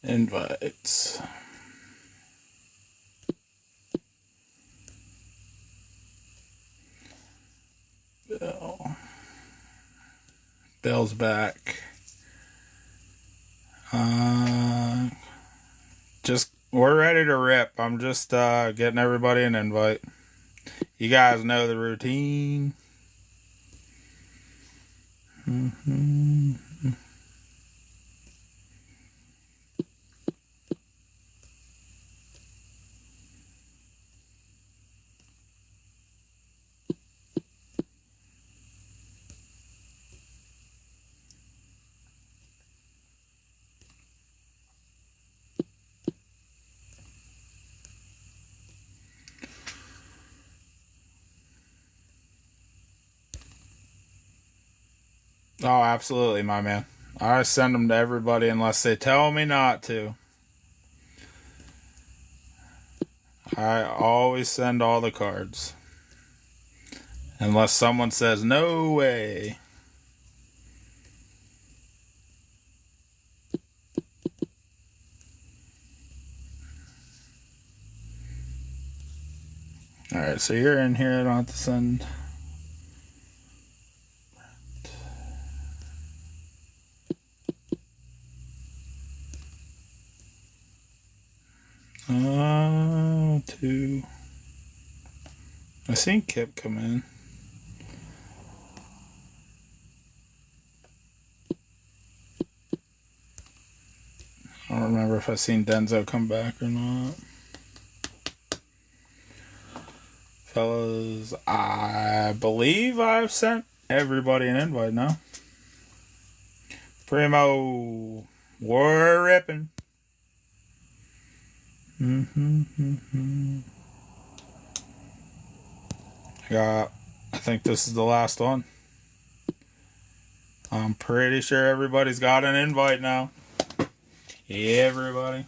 Invites. Bill's back. We're ready to rip. I'm just getting everybody an invite. You guys know the routine. Oh, absolutely, my man. I send them to everybody unless they tell me not to. I always send all the cards. Unless someone says, no way. Alright, so you're in here. I don't have to send... Two. I seen Kip come in. I don't remember if I seen Denzo come back or not. Fellas, I believe I've sent everybody an invite now. Primo, we're ripping. I think this is the last one. I'm pretty sure everybody's got an invite now. Everybody.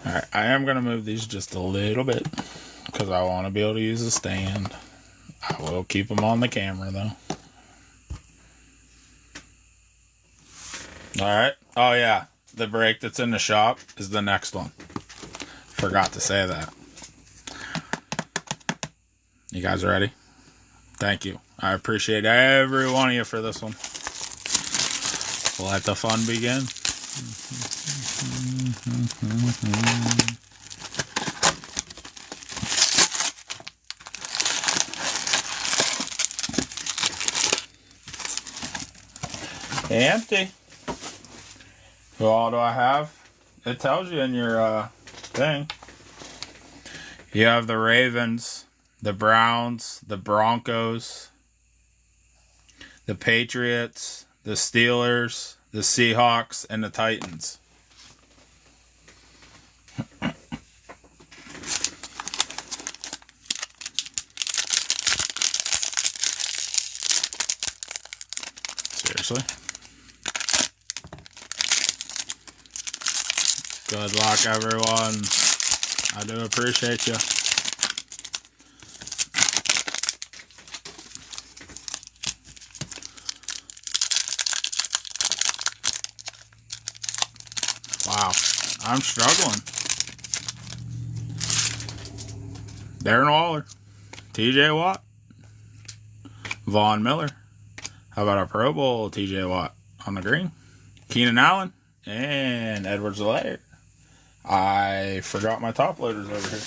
Alright, I am going to move these just a little bit because I want to be able to use a stand. I will keep them on the camera though. Alright. Oh yeah. The break that's in the shop is the next one. Forgot to say that. You guys ready? Thank you. I appreciate every one of you for this one. Let the fun begin. Empty. Who all do I have? It tells you in your thing. You have the Ravens, the Browns, the Broncos, the Patriots, the Steelers, the Seahawks, and the Titans. Seriously? Good luck, everyone. I do appreciate you. Wow, I'm struggling. Darren Waller, TJ Watt, Von Miller. How about our Pro Bowl TJ Watt on the green? Keenan Allen and Edwards-Helaire. I forgot my top loaders over here.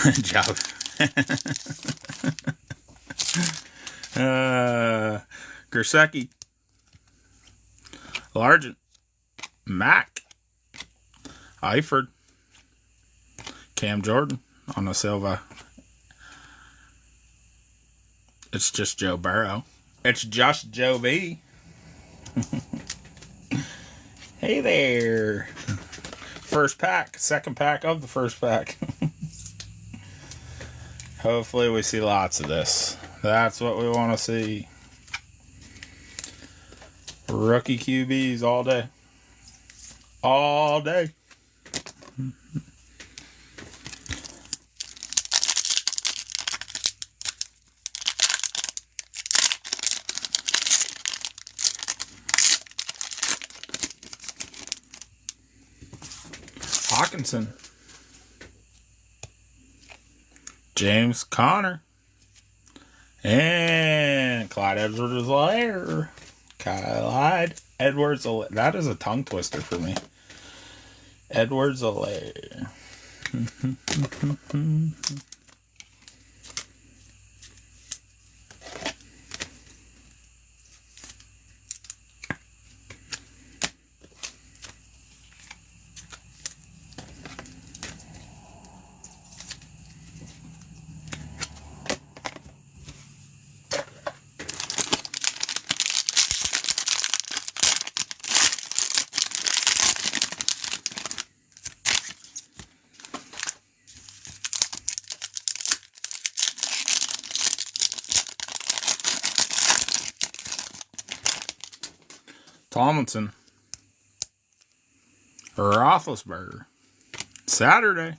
Good job. Gersecki, Largent, Mac, Eifert, Cam Jordan on the Silva. It's just Joe Burrow. It's just Joe B. Hey there. First pack. Second pack of the first pack. Hopefully we see lots of this. That's what we want to see. Rookie QBs all day. All day. Hawkinson. James Conner. And Clyde Edwards-Helaire. Clyde Edwards-Helaire. That is a tongue twister for me. Edwards-Helaire. Tomlinson. Roethlisberger. Saturday.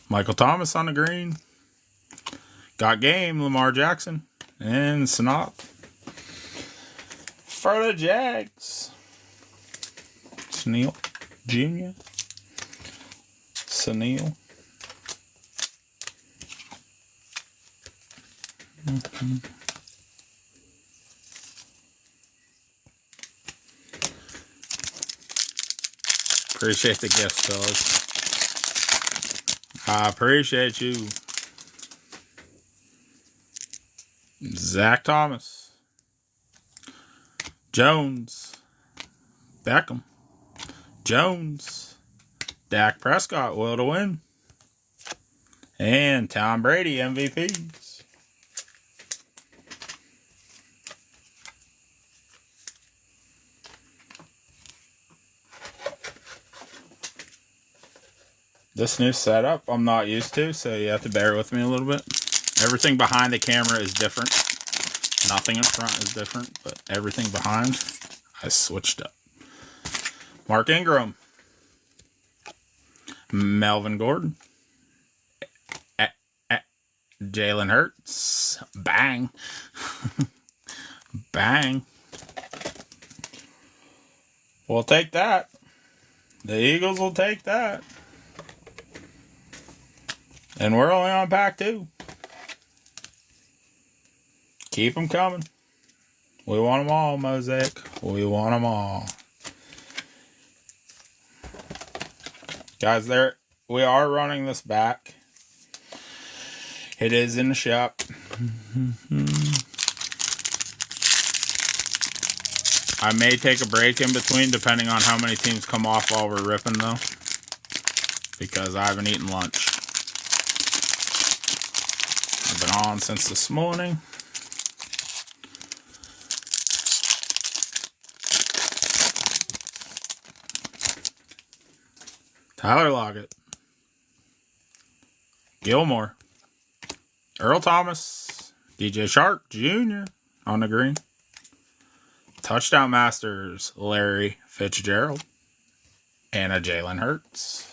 Michael Thomas on the green. Got game. Lamar Jackson. And Snot. For the Jags. Sneal Jr. Sneal. Appreciate the gifts, fellas. I appreciate you. Zach Thomas. Jones. Beckham. Jones. Dak Prescott, will to win. And Tom Brady, MVPs. This new setup I'm not used to, so you have to bear with me a little bit. Everything behind the camera is different. Nothing in front is different, but everything behind, I switched up. Mark Ingram. Melvin Gordon. Jalen Hurts. Bang. Bang. We'll take that. The Eagles will take that. And we're only on pack 2. Keep them coming. We want them all, Mosaic. We want them all. Guys, we are running this back. It is in the shop. I may take a break in between, depending on how many teams come off while we're ripping, though. Because I haven't eaten lunch. I've been on since this morning. Tyler Lockett. Gilmore. Earl Thomas. DJ Shark Jr. on the green. Touchdown Masters. Larry Fitzgerald. And a Jalen Hurts.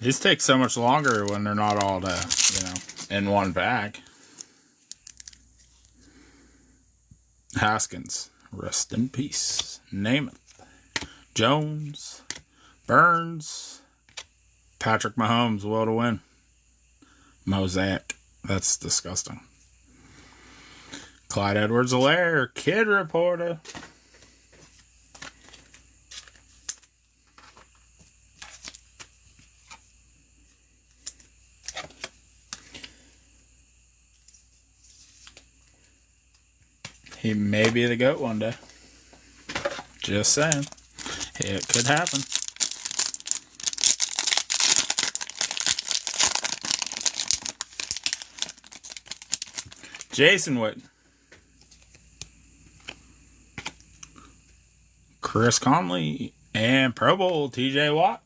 These take so much longer when they're not all in one bag. Haskins, rest in peace. Namath, Jones, Burns, Patrick Mahomes, will to win. Mosaic, that's disgusting. Clyde Edwards-Helaire, Kid Reporter. He may be the GOAT one day. Just saying. It could happen. Jason Witten. Chris Conley. And Pro Bowl TJ Watt.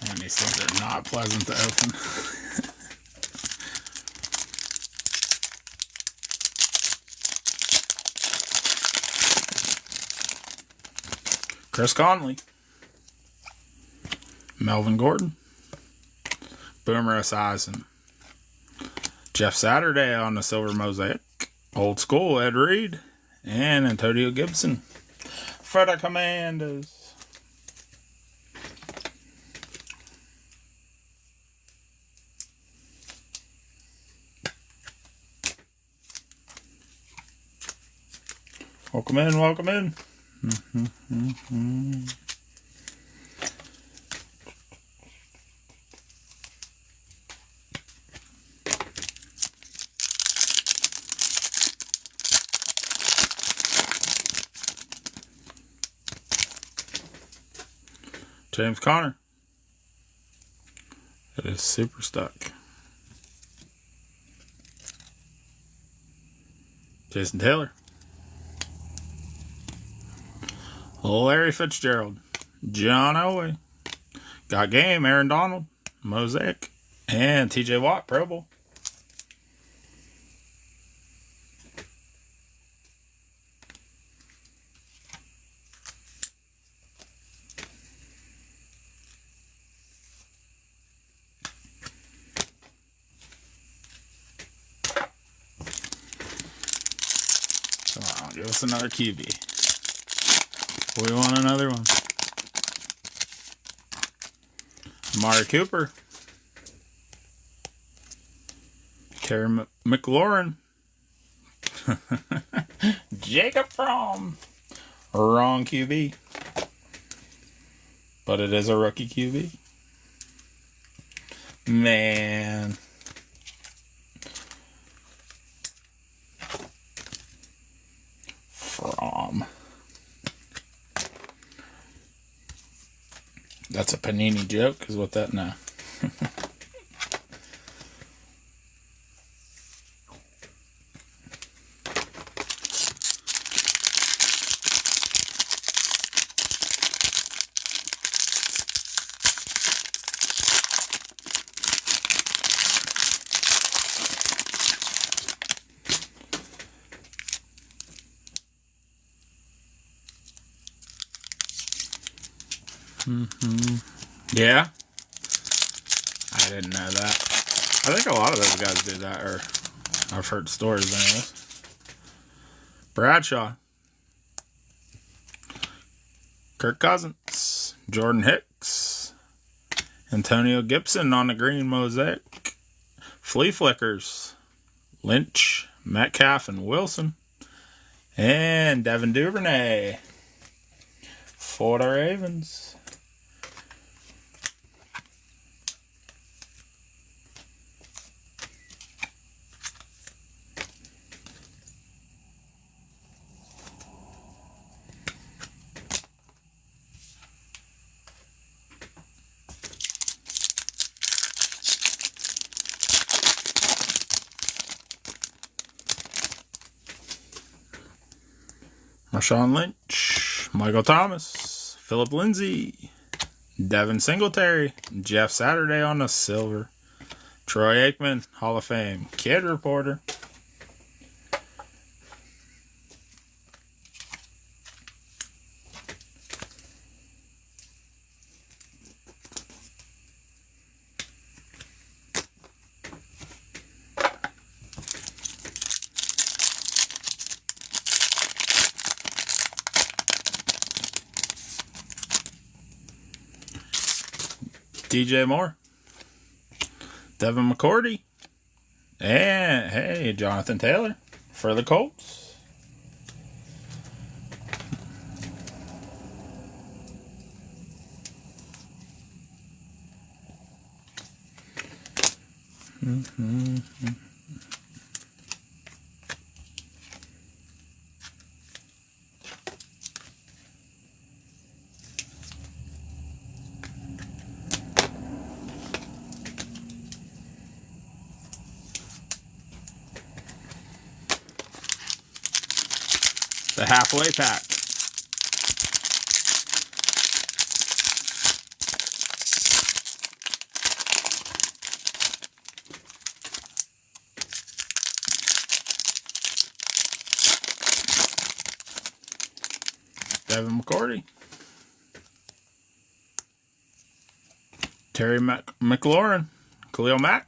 And these things are not pleasant to open. Chris Conley. Melvin Gordon. Boomer Esiason. Jeff Saturday on the silver mosaic. Old school Ed Reed. And Antonio Gibson for the Commanders. Welcome in, welcome in. James Conner. It is super stuck. Jason Taylor. Larry Fitzgerald. John Elway. Got game. Aaron Donald. Mosaic. And TJ Watt. Pro Bowl. Come on, give us another QB. We want another one. Amari Cooper. Terry McLaurin. Jacob Fromm. Wrong QB. But it is a rookie QB. Man. Fromm. That's a Panini joke, is what that now. Yeah, I didn't know that. I think a lot of those guys do that, or I've heard stories anyways. Bradshaw. Kirk Cousins. Jordan Hicks. Antonio Gibson on the green mosaic. Flea Flickers. Lynch. Metcalf and Wilson. And Devin Duvernay for the Ravens. Marshawn Lynch, Michael Thomas, Philip Lindsay, Devin Singletary, Jeff Saturday on the silver, Troy Aikman, Hall of Fame, Kid Reporter. DJ Moore. Devin McCourty. And, hey, Jonathan Taylor for the Colts. The halfway pack. Devin McCourty. Terry McLaurin. Khalil Mack.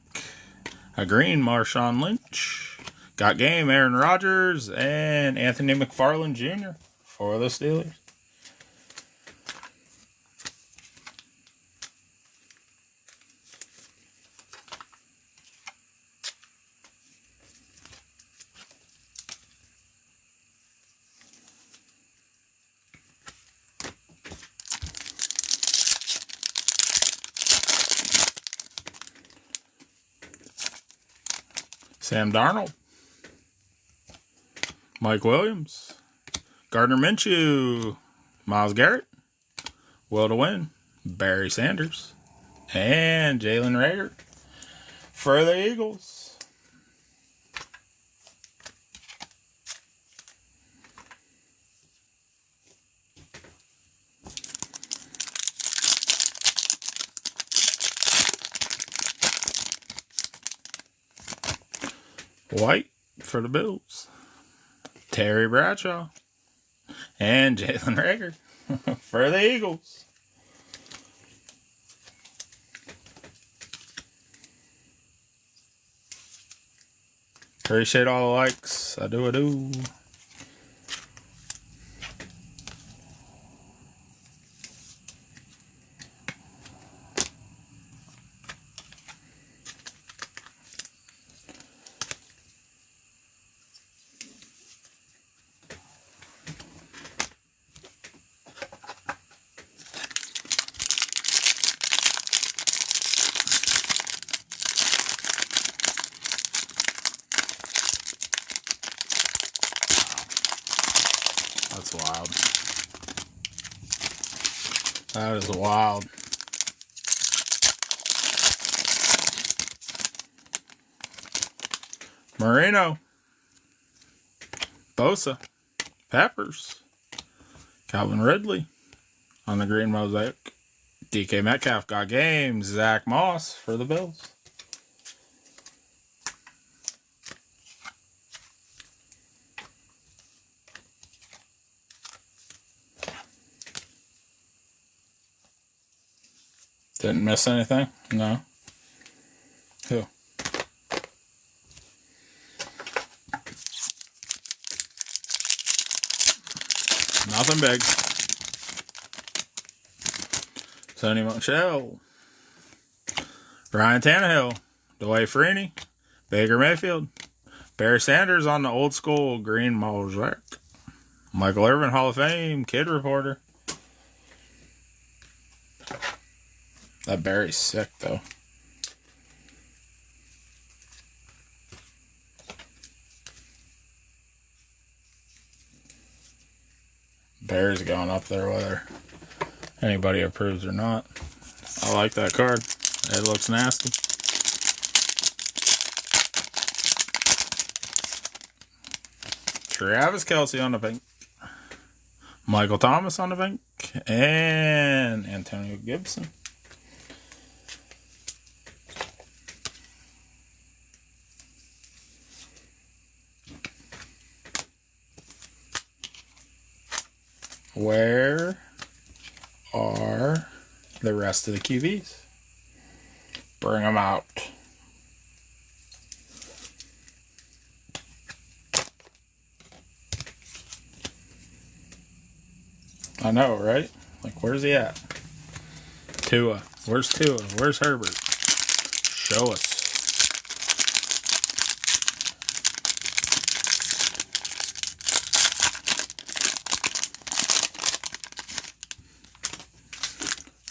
A green, Marshawn Lynch. Got game, Aaron Rodgers. And Anthony McFarland Jr. for the Steelers. Sam Darnold. Mike Williams. Gardner Minshew. Myles Garrett. Will to win. Barry Sanders. And Jalen Reagor for the Eagles. White for the Bills. Terry Bradshaw. And Jalen Reagor for the Eagles. Appreciate all the likes. I do. That's wild. That is wild. Marino. Bosa. Peppers. Calvin Ridley on the green mosaic. DK Metcalf got games. Zach Moss for the Bills. Didn't miss anything? No. Who? Nothing big. Sonny Michel. Ryan Tannehill. Dwight Freeney. Baker Mayfield. Barry Sanders on the old school green mosaic. Michael Irvin, Hall of Fame, kid reporter. That Barry's sick, though. Barry's going up there whether anybody approves or not. I like that card. It looks nasty. Travis Kelce on the pink. Michael Thomas on the pink. And Antonio Gibson. Where are the rest of the QBs? Bring them out. I know, right? Like, where's he at? Tua. Where's Tua? Where's Herbert? Show us.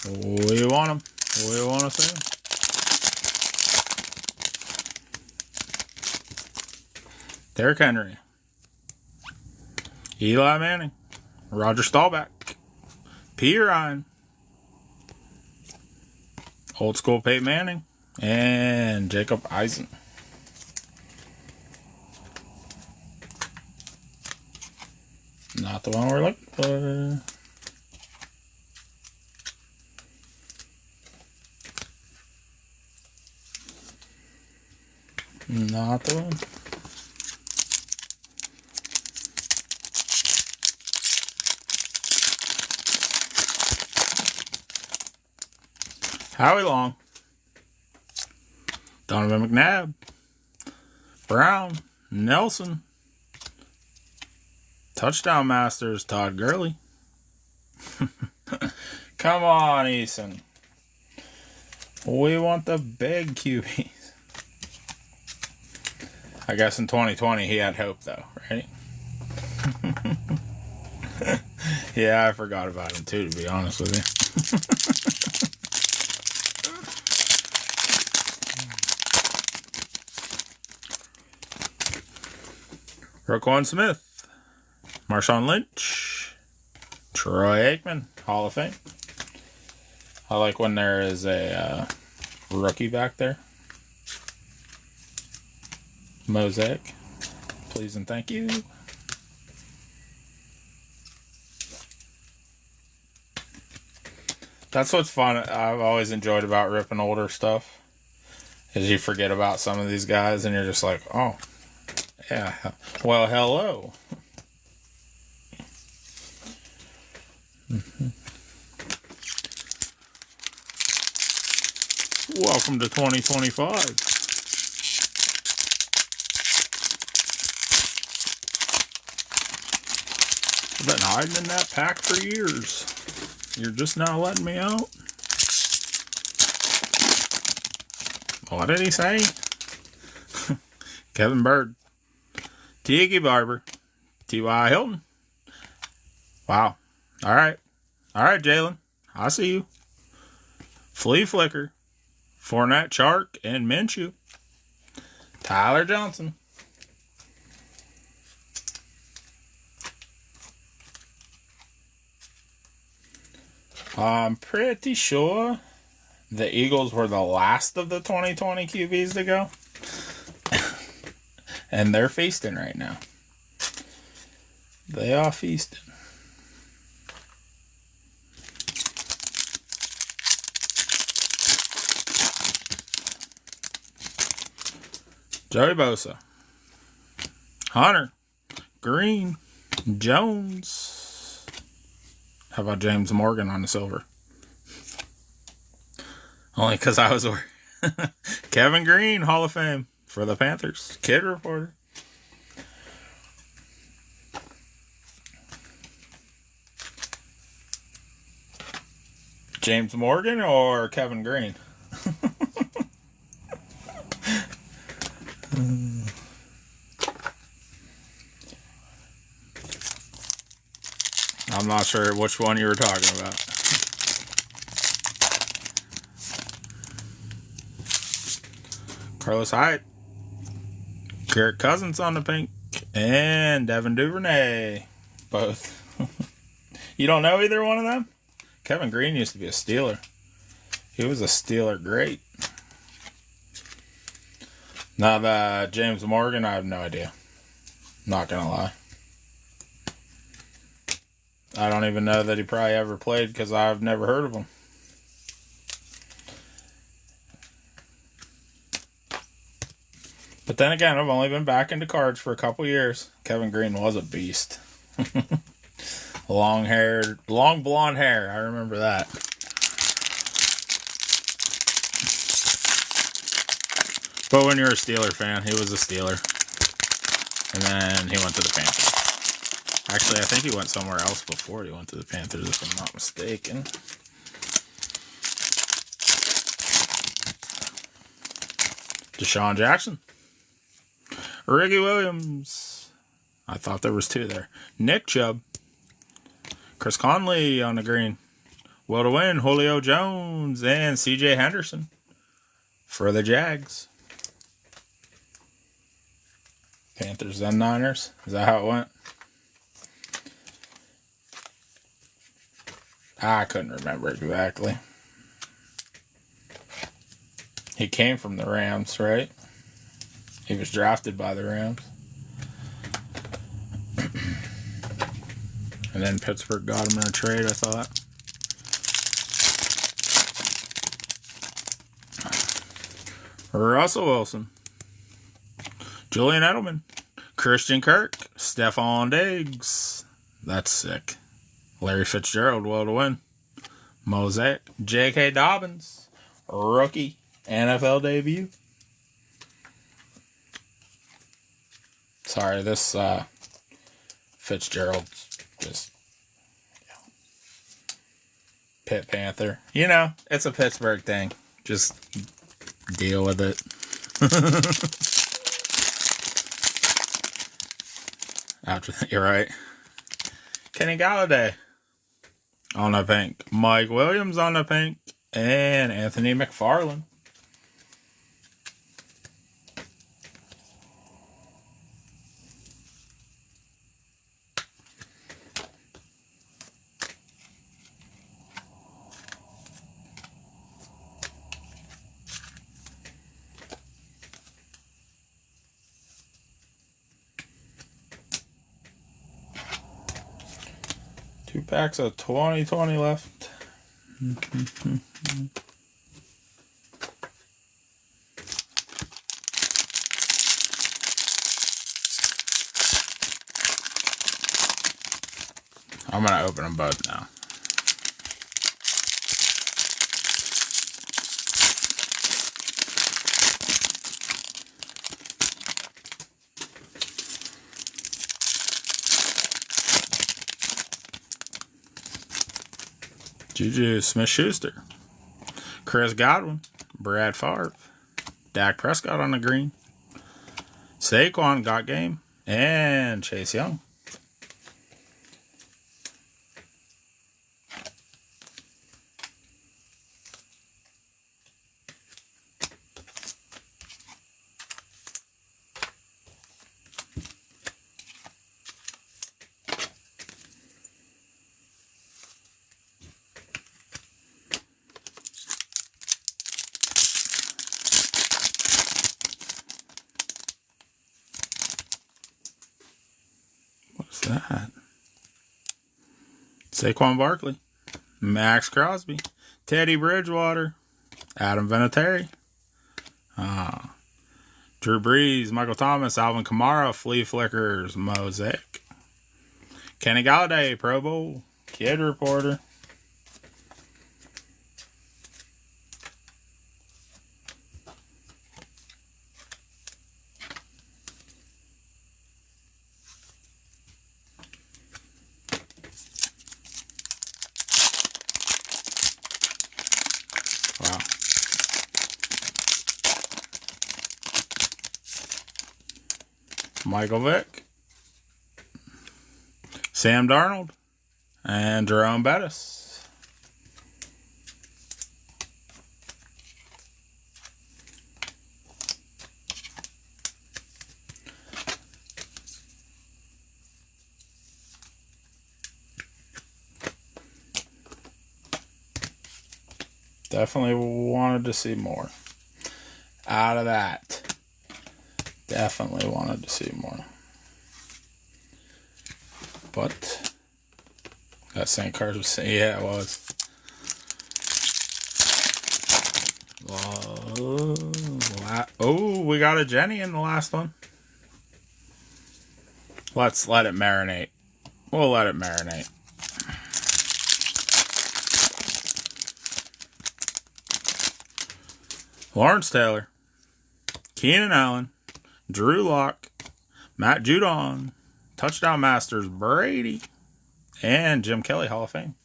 We want them. We want to see them. Derrick Henry. Eli Manning. Roger Staubach. P. Ryan. Old school Peyton Manning. And Jacob Eisen. Not the one we're looking for. Not the one. Howie Long. Donovan McNabb. Brown. Nelson. Touchdown Masters. Todd Gurley. Come on, Eason. We want the big QBs. I guess in 2020 he had hope though, right? Yeah, I forgot about him too, to be honest with you. Roquan Smith. Marshawn Lynch. Troy Aikman, Hall of Fame. I like when there is a rookie back there. Mosaic. Please and thank you. That's what's fun. I've always enjoyed about ripping older stuff. Is you forget about some of these guys and you're just like, oh, yeah. Well, hello. Welcome to 2025. I've been hiding in that pack for years. You're just now letting me out? What did he say? Kevin Bird. Tiki Barber. T.Y. Hilton. Wow. All right. All right, Jalen. I see you. Flea Flicker. Fournette, Chark, and Minshew. Tyler Johnson. I'm pretty sure the Eagles were the last of the 2020 QBs to go. And they're feasting right now. They are feasting. Joey Bosa. Hunter. Green. Jones. How about James Morgan on the silver? Only because I was worried. Kevin Green, Hall of Fame for the Panthers. Kid Reporter. James Morgan or Kevin Green? I'm not sure which one you were talking about. Carlos Hyde. Kirk Cousins on the pink. And Devin Duvernay. Both. You don't know either one of them? Kevin Green used to be a Steeler. He was a Steeler great. Now that James Morgan, I have no idea. Not gonna lie. I don't even know that he probably ever played because I've never heard of him. But then again, I've only been back into cards for a couple years. Kevin Green was a beast. Long blonde hair. I remember that. But when you're a Steeler fan, he was a Steeler. And then he went to the Panthers. Actually, I think he went somewhere else before he went to the Panthers, if I'm not mistaken. Deshaun Jackson. Ricky Williams. I thought there was 2 there. Nick Chubb. Chris Conley on the green. Will to win, Julio Jones and CJ Henderson for the Jags. Panthers and Niners. Is that how it went? I couldn't remember exactly. He came from the Rams, right? He was drafted by the Rams. And then Pittsburgh got him in a trade, I thought. Russell Wilson. Julian Edelman. Christian Kirk. Stephon Diggs. That's sick. Larry Fitzgerald, well to win. Mosaic. J.K. Dobbins. Rookie. NFL debut. Sorry, this Fitzgerald's just Pitt Panther. You know, it's a Pittsburgh thing. Just deal with it. After that, you're right. Kenny Galladay on the pink. Mike Williams on the pink. And Anthony McFarland. Two packs of 2020 left. I'm going to open them both now. Juju Smith-Schuster. Chris Godwin. Brad Favre. Dak Prescott on the green. Saquon got game. And Chase Young. What's that? Saquon Barkley. Max Crosby. Teddy Bridgewater. Adam Vinatieri. Drew Brees. Michael Thomas. Alvin Kamara. Flea Flickers. Mosaic. Kenny Galladay. Pro Bowl. Kid Reporter. Wow. Michael Vick. Sam Darnold. And Jerome Bettis. Definitely wanted to see more out of that. Definitely wanted to see more. But that St. Cards was saying, yeah, it was. Oh, we got a Jenny in the last one. Let's let it marinate. We'll let it marinate. Lawrence Taylor, Keenan Allen, Drew Lock, Matt Judon, Touchdown Masters Brady, and Jim Kelly Hall of Fame.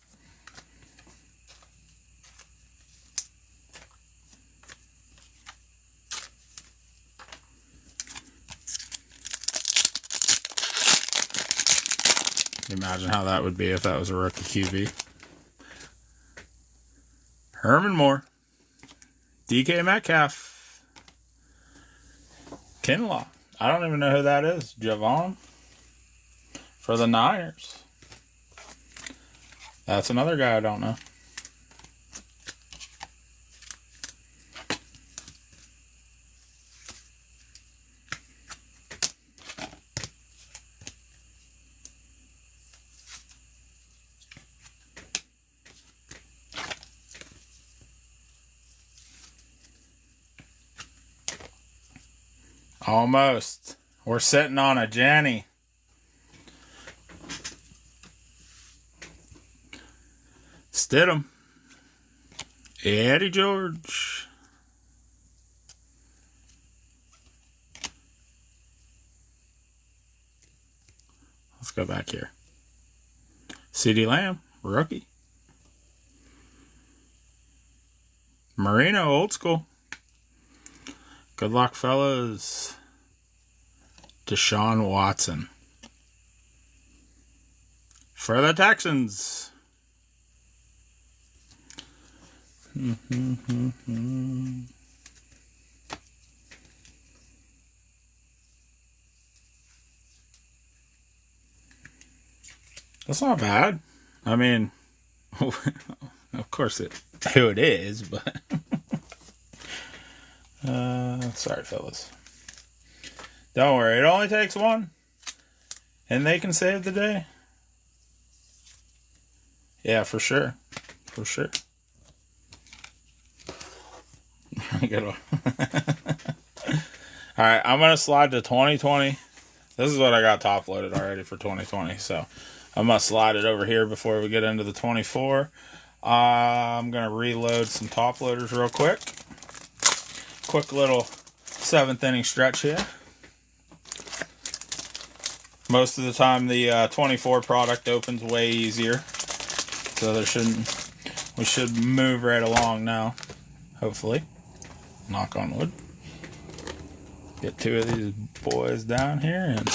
Imagine how that would be if that was a rookie QB. Herman Moore. DK Metcalf. Kinlaw. I don't even know who that is. Javon. For the Niners. That's another guy I don't know. Almost. We're sitting on a Jenny. Stidham. Eddie George. Let's go back here. CeeDee Lamb, rookie. Marino, old school. Good luck, fellas. Deshaun Watson. For the Texans. That's not bad. I mean, of course who it is, but sorry, fellas. Don't worry, it only takes one, and they can save the day. Yeah, for sure, for sure. Good one. All right, I'm gonna slide to 2020. This is what I got top loaded already for 2020, so I'm gonna slide it over here before we get into the 24. I'm gonna reload some top loaders real quick. Quick little 7th inning stretch here. Most of the time, the 24 product opens way easier, so we should move right along now. Hopefully, knock on wood. Get 2 of these boys down here and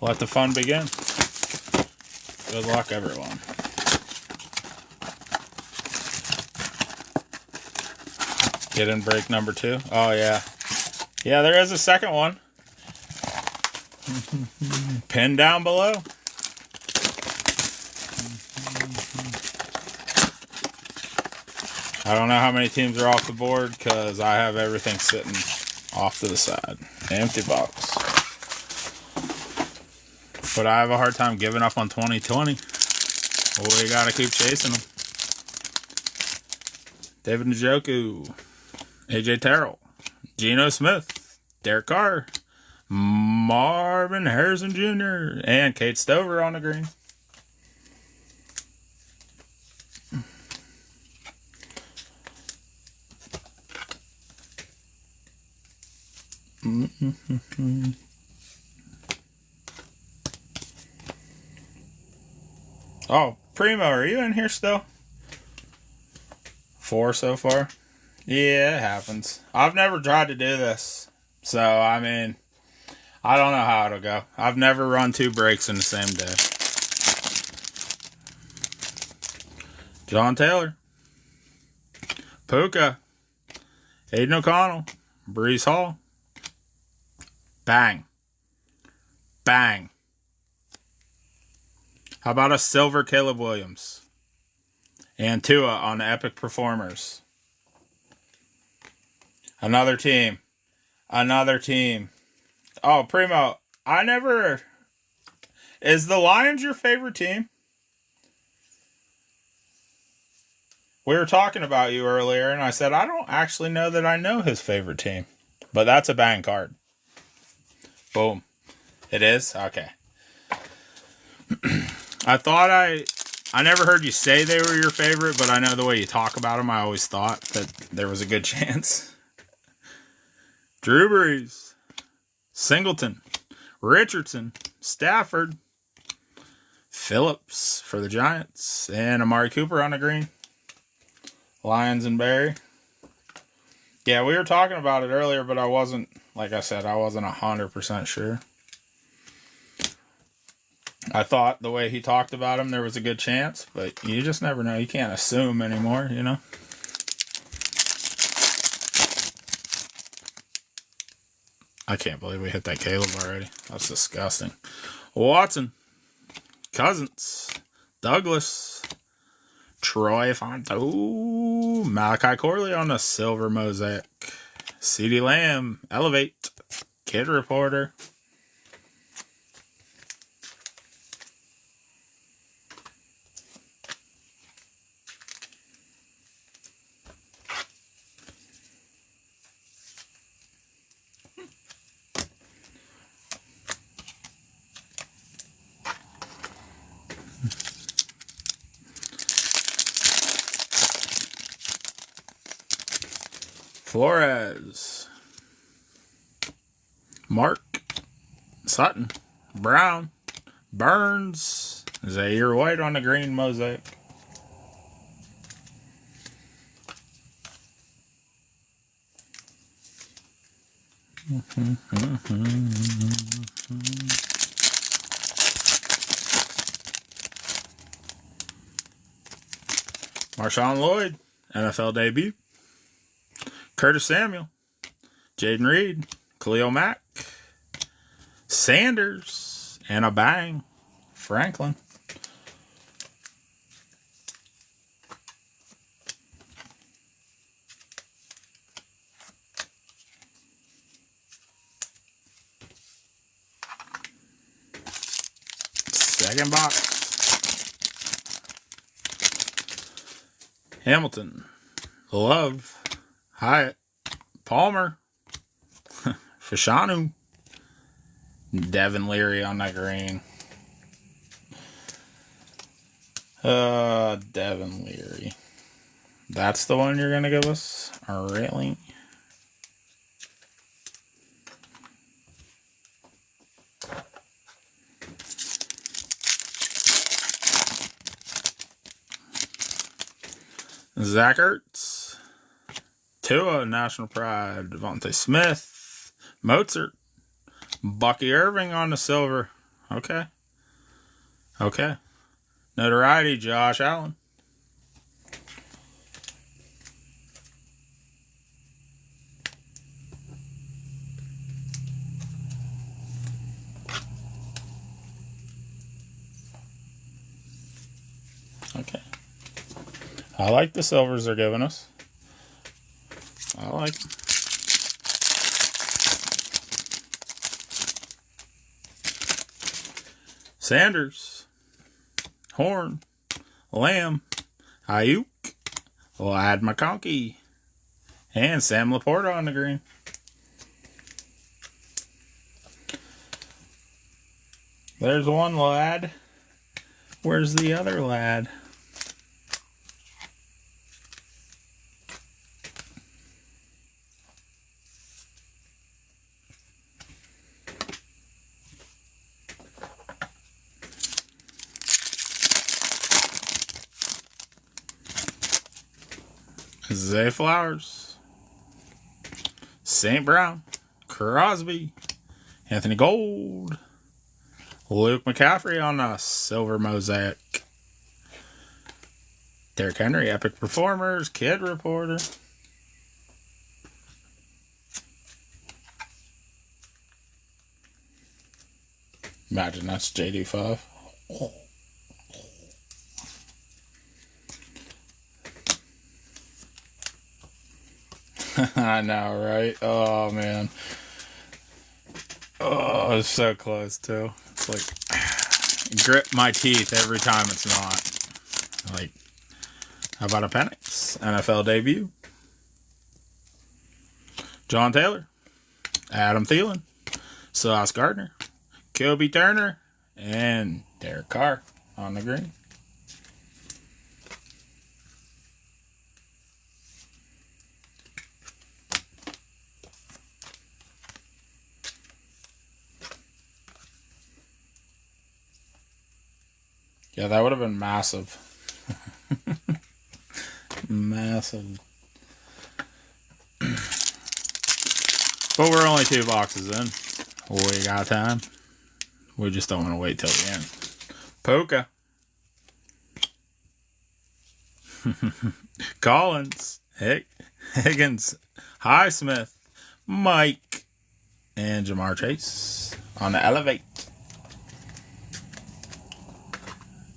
let the fun begin. Good luck, everyone. Get in break number 2. Oh, yeah. Yeah, there is a second one. Pin down below. I don't know how many teams are off the board because I have everything sitting off to the side. Empty box. But I have a hard time giving up on 2020. We gotta keep chasing them. David Njoku. AJ Terrell. Geno Smith. Derek Carr. Marvin Harrison Jr. And Kate Stover on the green. Oh, Primo, are you in here still? 4 so far? Yeah, it happens. I've never tried to do this. So, I mean, I don't know how it'll go. I've never run 2 breaks in the same day. John Taylor. Puka. Aiden O'Connell. Breece Hall. Bang. Bang. How about a silver Caleb Williams? And Tua on the Epic Performers. Another team. Another team. Oh, Primo, is the Lions your favorite team? We were talking about you earlier, and I said, I don't actually know that I know his favorite team. But that's a bang card. Boom. It is? Okay. I never heard you say they were your favorite, but I know the way you talk about them, I always thought that there was a good chance. Drew Brees. Singleton. Richardson. Stafford. Phillips for the Giants. And Amari Cooper on the green. Lions and Barry. Yeah, we were talking about it earlier, but I wasn't, like I said, I wasn't 100% sure. I thought the way he talked about him, there was a good chance, but you just never know. You can't assume anymore, you know? I can't believe we hit that Caleb already. That's disgusting. Watson, Cousins, Douglas, Troy Fonto, Malachi Corley on the silver mosaic, CeeDee Lamb, Elevate, Kid Reporter. Flores, Mark, Sutton, Brown, Burns, Zaire White on the green mosaic. Marshawn Lloyd, NFL debut. Curtis Samuel, Jaden Reed, Khalil Mack, Sanders, and a bang, Franklin. Second box. Hamilton, Love, Hyatt, Palmer, Fashanu, Devin Leary on that green. Devin Leary. That's the one you're going to give us? Really? Zach Ertz, Tua, National Pride, Devontae Smith, Mozart, Bucky Irving on the silver. Okay. Notoriety, Josh Allen. Okay. I like the silvers they're giving us. I like them. Sanders, Horn, Lamb, Ayuk, Lad McConkey, and Sam Laporta on the green. There's one lad. Where's the other lad? Zay Flowers, St. Brown, Crosby, Anthony Gold, Luke McCaffrey on a silver mosaic, Derrick Henry, Epic Performers, Kid Reporter. Imagine that's JD5. Oh. I know, right? Oh, man. Oh, it's so close, too. It's like, grip my teeth every time it's not. Like, how about a Penix? NFL debut. John Taylor. Adam Thielen. Sauce Gardner. Kobe Turner. And Derek Carr on the green. Yeah, that would have been massive. Massive. But we're only 2 boxes in. We got time. We just don't want to wait till the end. Polka. Collins. Higgins. Highsmith. Mike. And Jamar Chase on the Elevate.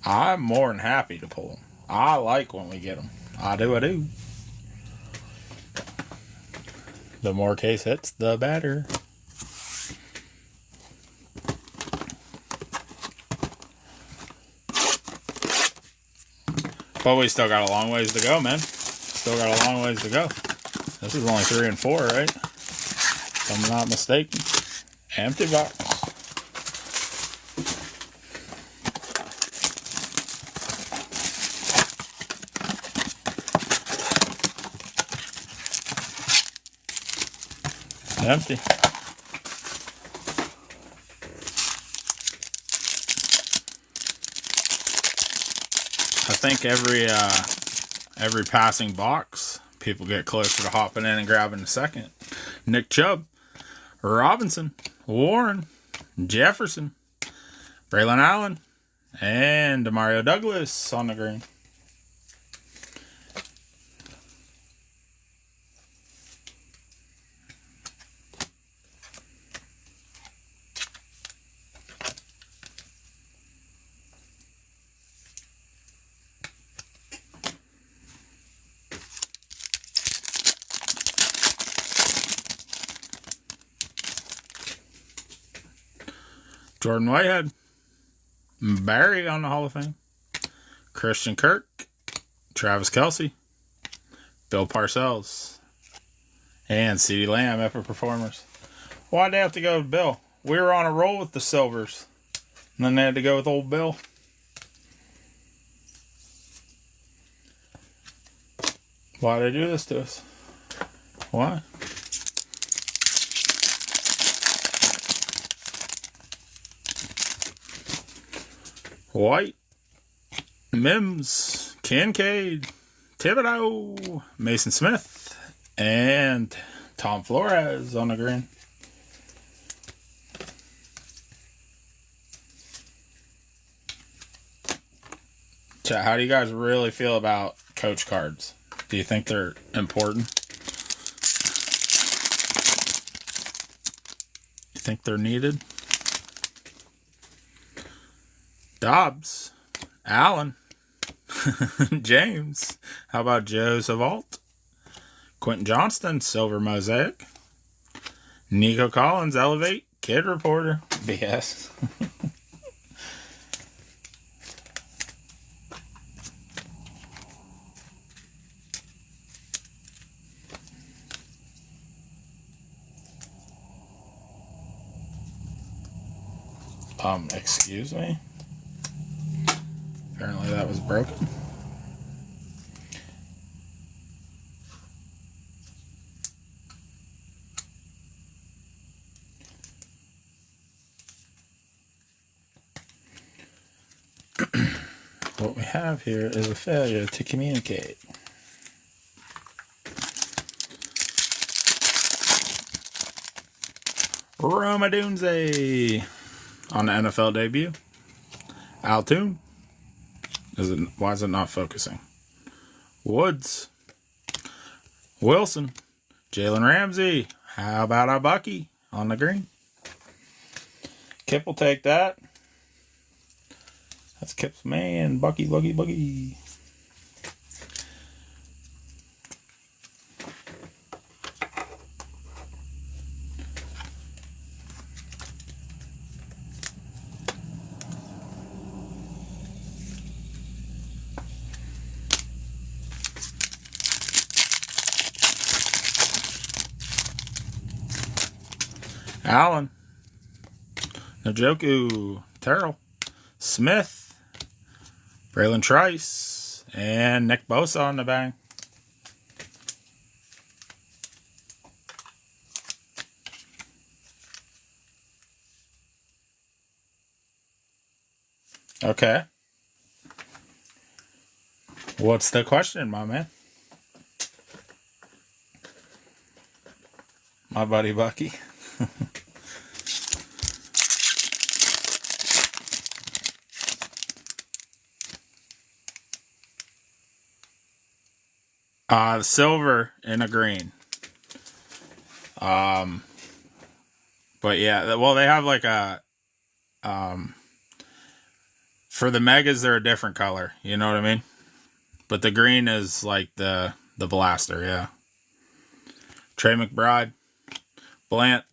I'm more than happy to pull them. I like when we get them. I do. The more case hits, the better. But we still got a long ways to go, man. Still got a long ways to go. This is only 3 and 4, right? If I'm not mistaken. Empty box. Empty. I think every passing box, people get closer to hopping in and grabbing a second. Nick Chubb, Robinson, Warren, Jefferson, Braylon Allen, and Demario Douglas on the green. Jordan Whitehead, Barry on the Hall of Fame, Christian Kirk, Travis Kelce, Bill Parcells, and CeeDee Lamb, Epic Performers. Why'd they have to go with Bill? We were on a roll with the Silvers, and then they had to go with old Bill. Why'd they do this to us? Why? White, Mims, Kincaid, Thibodeau, Mason Smith, and Tom Flores on the green. Chat, how do you guys really feel about coach cards? Do you think they're important? You think they're needed? Dobbs, Allen, James. How about Joe Savalt? Quentin Johnston, Silver Mosaic. Nico Collins, Elevate, Kid Reporter. BS. Excuse me? Apparently that was broken. What we have here is a failure to communicate. Roma Dunze on the NFL debut. Altoon. Why is it not focusing? Woods. Wilson. Jalen Ramsey. How about our Bucky on the green? Kip will take that. That's Kip's man. Bucky. Allen, Njoku, Terrell, Smith, Braylon Trice, and Nick Bosa on the bang. Okay. What's the question, my man? My buddy Bucky. Silver and a green. But yeah, well, they have like a, for the megas, they're a different color. You know what I mean? But the green is like the blaster, yeah. Trey McBride, Blant,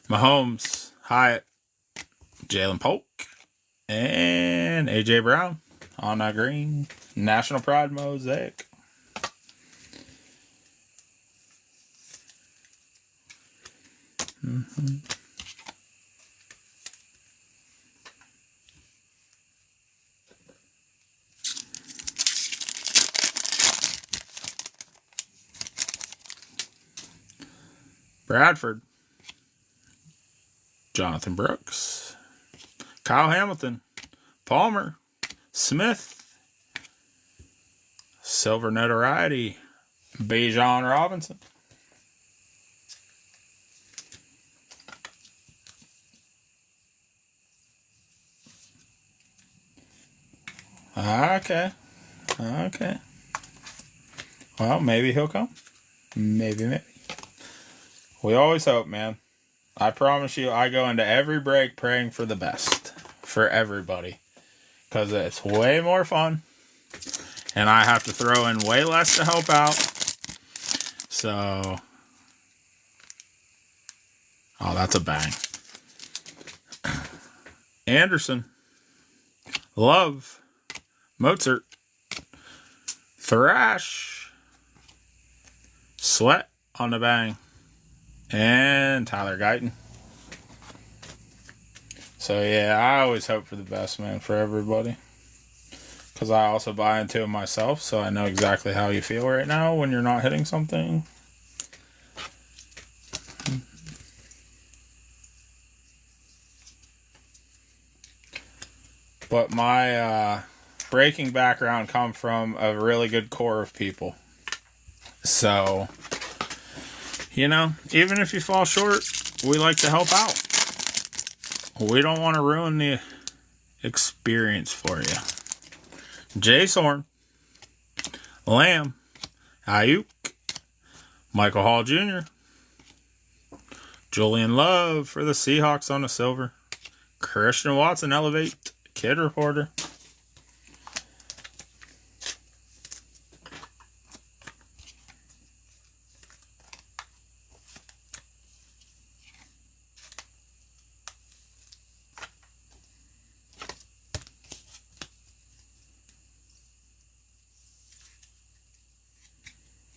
Mahomes, Hyatt, Jalen Polk, and AJ Brown on that green. National Pride Mosaic. Mm-hmm. Bradford, Jonathan Brooks, Kyle Hamilton, Palmer, Smith, Silver Notoriety, Bijan Robinson. Okay. Well, maybe he'll come. Maybe. We always hope, man. I promise you, I go into every break praying for the best for everybody. Because it's way more fun. And I have to throw in way less to help out. So. Oh, that's a bang. Anderson. Love. Mozart. Thrash. Sweat on the bang. And Tyler Guyton. So, yeah, I always hope for the best, man, for everybody. Because I also buy into it myself, so I know exactly how you feel right now when you're not hitting something. But my breaking background comes from a really good core of people. So, you know, even if you fall short, we like to help out. We don't want to ruin the experience for you. Jay Sorn, Lamb, Ayuk, Michael Hall Jr., Julian Love for the Seahawks on the silver, Christian Watson Elevate, Kid Reporter.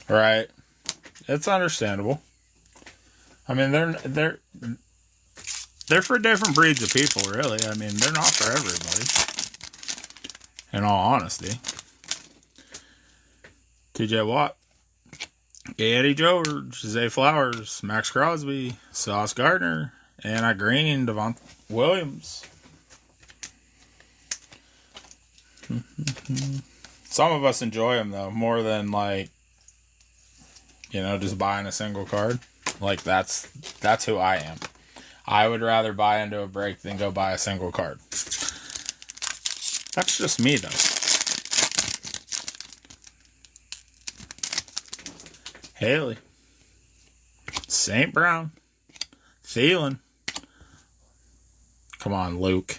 Right. It's understandable. I mean, they're for different breeds of people, really. I mean, they're not for everybody. In all honesty. TJ Watt, Eddie George, Zay Flowers, Max Crosby, Sauce Gardner, Anna Green, Devon Williams. Some of us enjoy them, though, more than, like, you know, just buying a single card. Like, that's who I am. I would rather buy into a break than go buy a single card. That's just me, though. Haley. St. Brown. Thielen. Come on, Luke.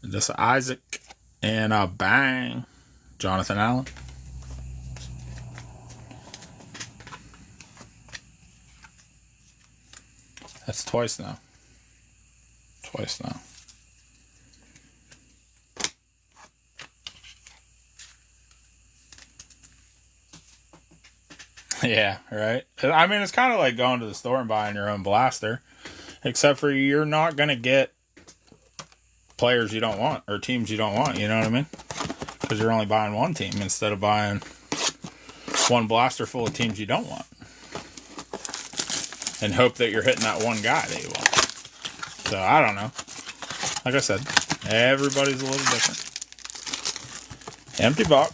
Just Isaac. And a bang. Jonathan Allen. That's twice now. Yeah, right? I mean, it's kind of like going to the store and buying your own blaster. Except for you're not going to get players you don't want or teams you don't want, you know what I mean? Because you're only buying one team instead of buying one blaster full of teams you don't want. And hope that you're hitting that one guy that you want. So, I don't know. Like I said, everybody's a little different. Empty box.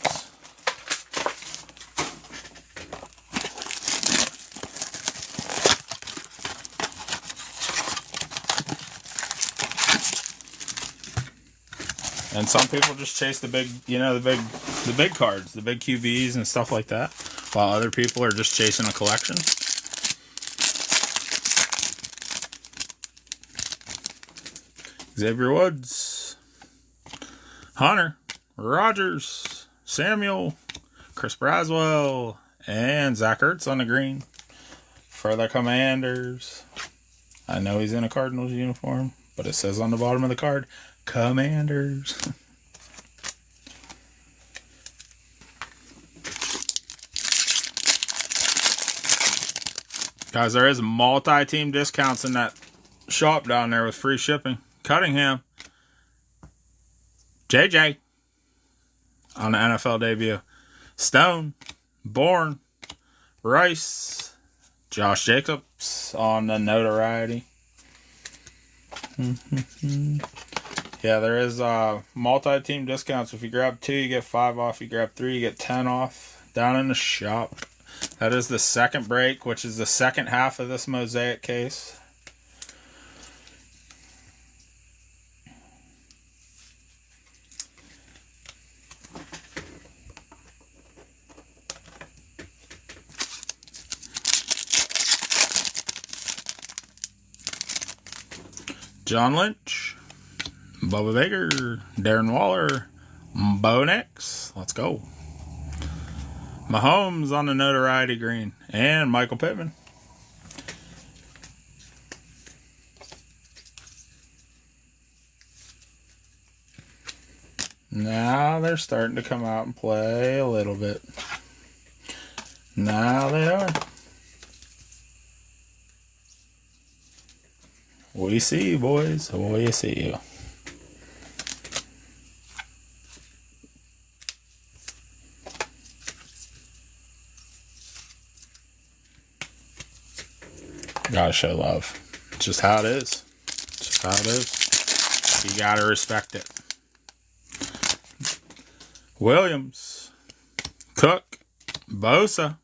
And some people just chase the big, the big cards, the big QBs and stuff like that, while other people are just chasing a collection. Xavier Woods, Hunter, Rogers, Samuel, Chris Braswell, and Zach Ertz on the green for the Commanders. I know he's in a Cardinals uniform, but it says on the bottom of the card, Commanders. Guys, there is multi-team discounts in that shop down there with free shipping. Cunningham, JJ on the NFL debut, Stone, Bourne, Rice, Josh Jacobs on the notoriety. Yeah, there is multi-team discounts. If you grab 2, you get 5 off. You grab 3, you get 10 off down in the shop. That is the second break, which is the second half of this mosaic case. John Lynch, Bubba Baker, Darren Waller, Bo Nix. Let's go. Mahomes on the notoriety green. And Michael Pittman. Now they're starting to come out and play a little bit. Now they are. We see you, boys. We see you. Gotta show love. It's just how it is. Just how it is. You gotta respect it. Williams, Cook, Bosa,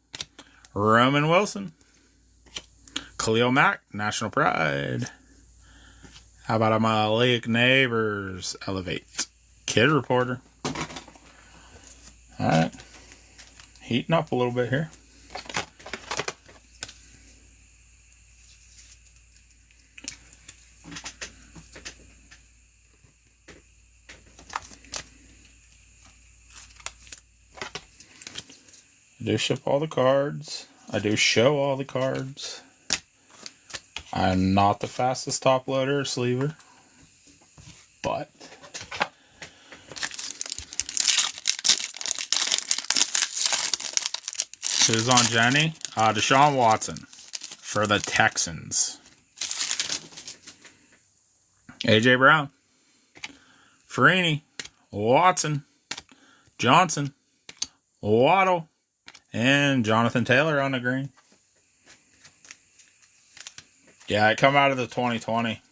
Roman Wilson, Khalil Mack, National Pride. How about a Malik Neighbors Elevate? Kid Reporter. Alright. Heating up a little bit here. I do ship all the cards. I do show all the cards. I'm not the fastest top loader or sleever, but who's on Jenny? Deshaun Watson for the Texans. AJ Brown, Freeney, Watson, Johnson, Waddle, and Jonathan Taylor on the green. Yeah, it come out of the 2020.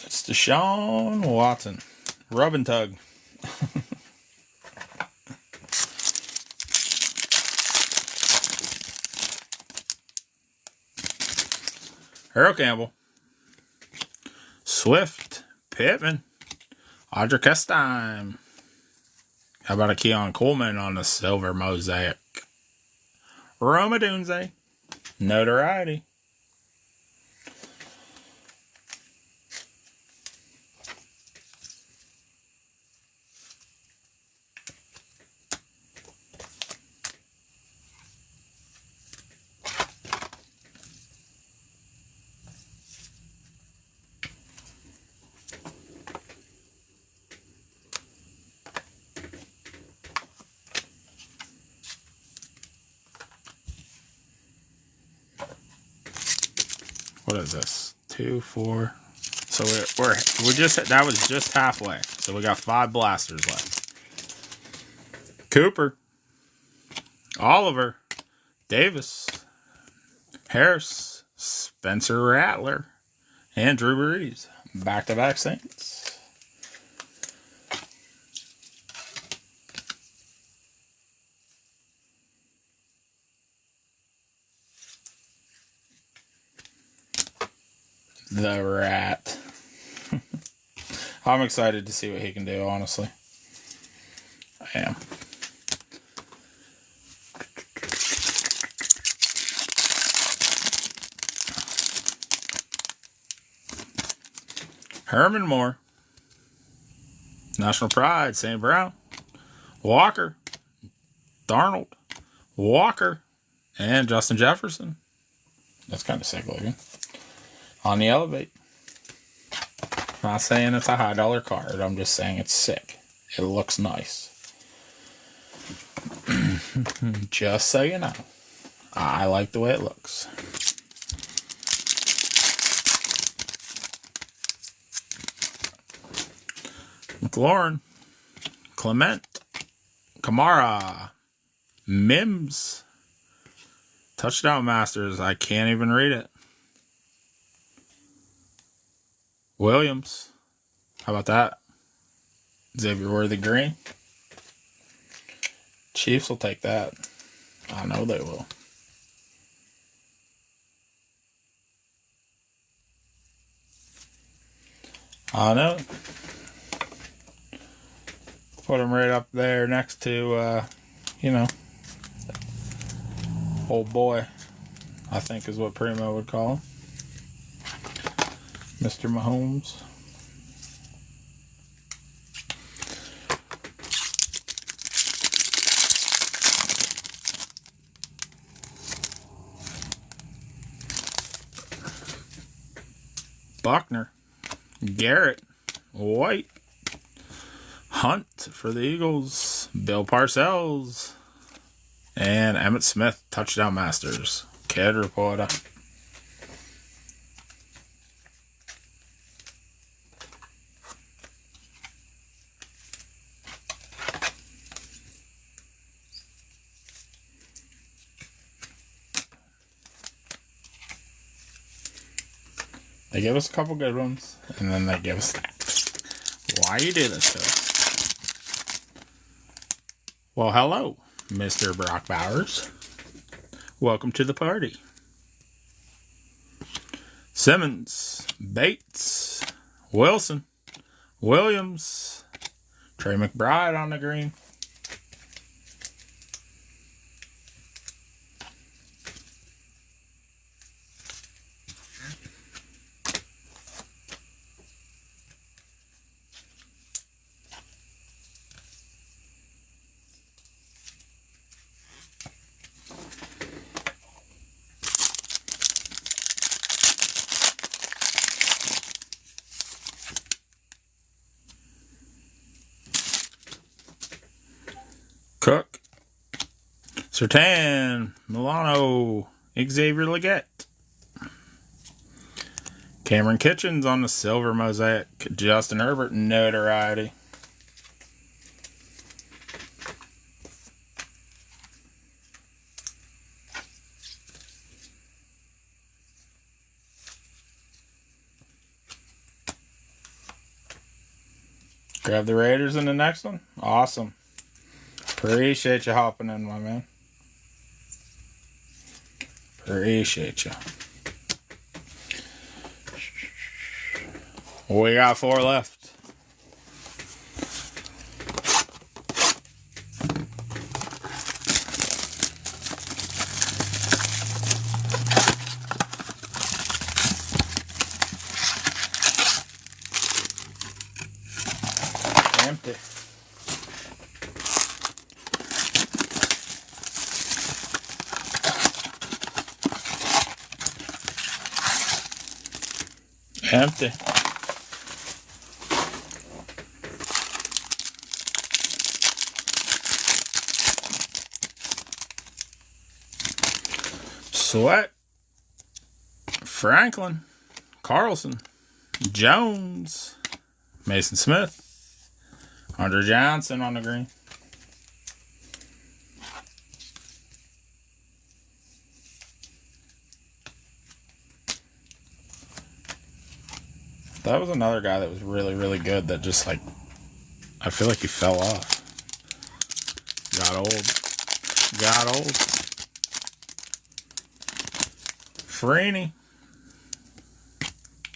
It's Deshaun Watson. Rub and tug. Harold Campbell. Swift. Pittman. Audra Kestime. How about a Keon Coleman on the silver mosaic? Roma Dunze. Notoriety. What is this? 2, 4. So we're just, that was just halfway. So we got 5 blasters left. Cooper, Oliver, Davis, Harris, Spencer Rattler, and Drew Brees. Back-to-back Saints. The Rat. I'm excited to see what he can do, honestly. I am. Herman Moore. National Pride, St. Brown. Walker. Darnold. Walker. And Justin Jefferson. That's kind of sick looking. On the Elevate. I'm not saying it's a high dollar card. I'm just saying it's sick. It looks nice. Just so you know. I like the way it looks. McLaurin. Clement. Kamara. Mims. Touchdown Masters. I can't even read it. Williams. How about that? Xavier Worthy green. Chiefs will take that. I know they will. I know. Put him right up there next to, old boy, I think is what Primo would call him. Mr. Mahomes. Buckner. Garrett. White. Hunt for the Eagles. Bill Parcells. And Emmitt Smith, Touchdown Masters. Kid Reporter. They give us a couple good ones, and then they give us that. Why you do this to us? Well, hello, Mr. Brock Bowers. Welcome to the party. Simmons, Bates, Wilson, Williams, Trey McBride on the green. Cook, Surtain, Milano, Xavier Legette. Cameron Kitchens on the silver mosaic. Justin Herbert, notoriety. Grab the Raiders in the next one. Awesome. Appreciate you hopping in, my man. Appreciate you. We got 4 left. Empty. Empty. Sweat. Franklin. Carlson. Jones. Mason Smith. Hunter Johnson on the green. That was another guy that was really, really good that just like, I feel like he fell off. Got old. Freeney.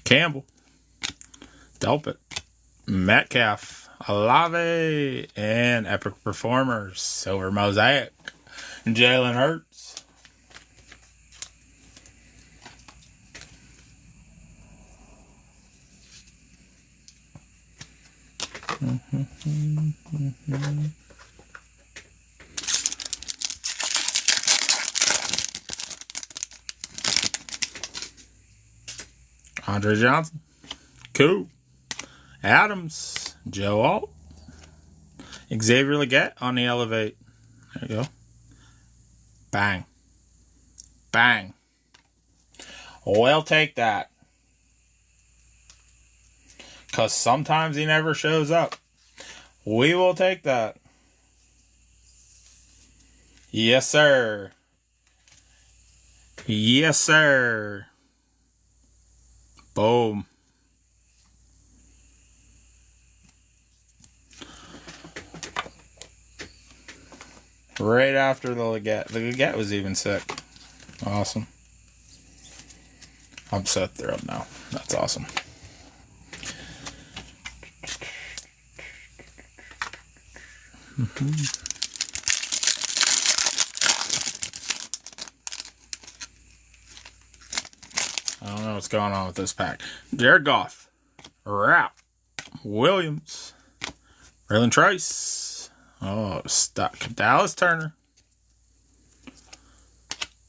Campbell. Delpit. Metcalf, Olave, and Epic Performers, Silver Mosaic, Jalen Hurts. Andre Johnson, Cool, Adams, Joe Alt, Xavier Legette on the Elevate. There you go. Bang. Bang. We'll take that. Because sometimes he never shows up. We will take that. Yes, sir. Yes, sir. Boom. Right after the Legette. The Legette was even sick. Awesome. I'm so thrilled now. That's awesome. I don't know what's going on with this pack. Jared Goff, Rapp, Williams, Braylon Trice, Dallas Turner,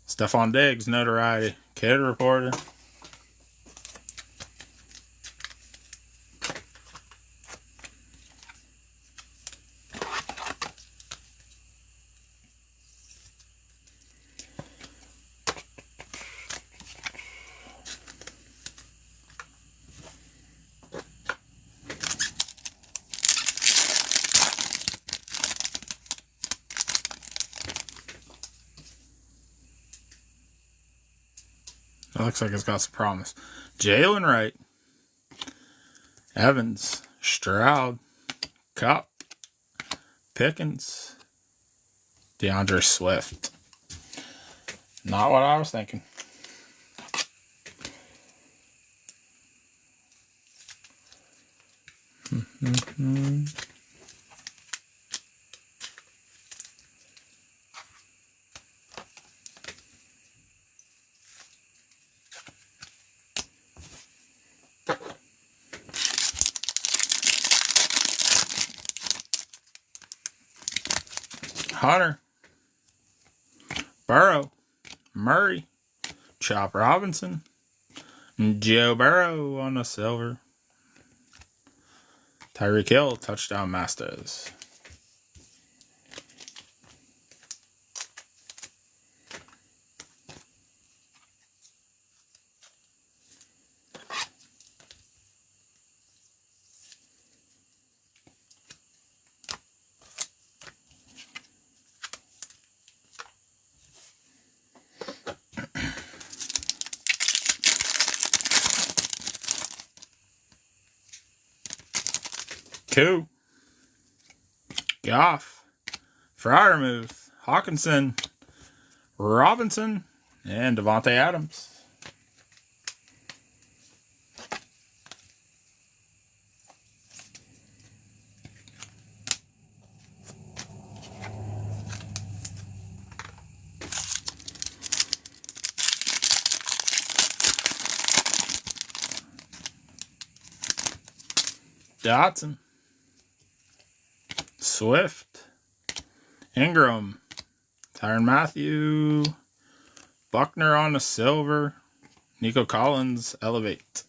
Stephon Diggs, notoriety, Kid Reporter. It looks like it's got some promise. Jalen Wright, Evans, Stroud, Cup, Pickens, DeAndre Swift. Not what I was thinking. Hunter, Burrow, Murray, Chop Robinson, Joe Burrow on the silver. Tyreek Hill, touchdown Masters. Cool. Goff, Freiermuth, Hawkinson, Robinson, and Devontae Adams. Dotson, Swift, Ingram, Tyrann Mathieu, Buckner on the silver, Nico Collins, Elevate.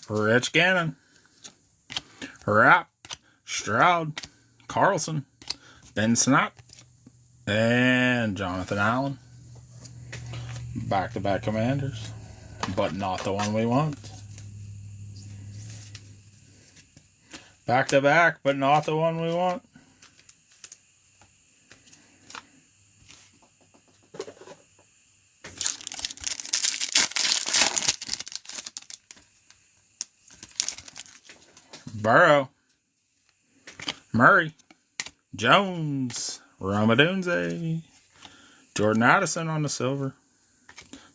Rich Gannon, Rapp, Stroud, Carlson, Ben Snap, and Jonathan Allen. Back-to-back Commanders, but not the one we want. Back-to-back, but not the one we want. Burrow, Murray, Jones, Ramadunze, Jordan Addison on the silver,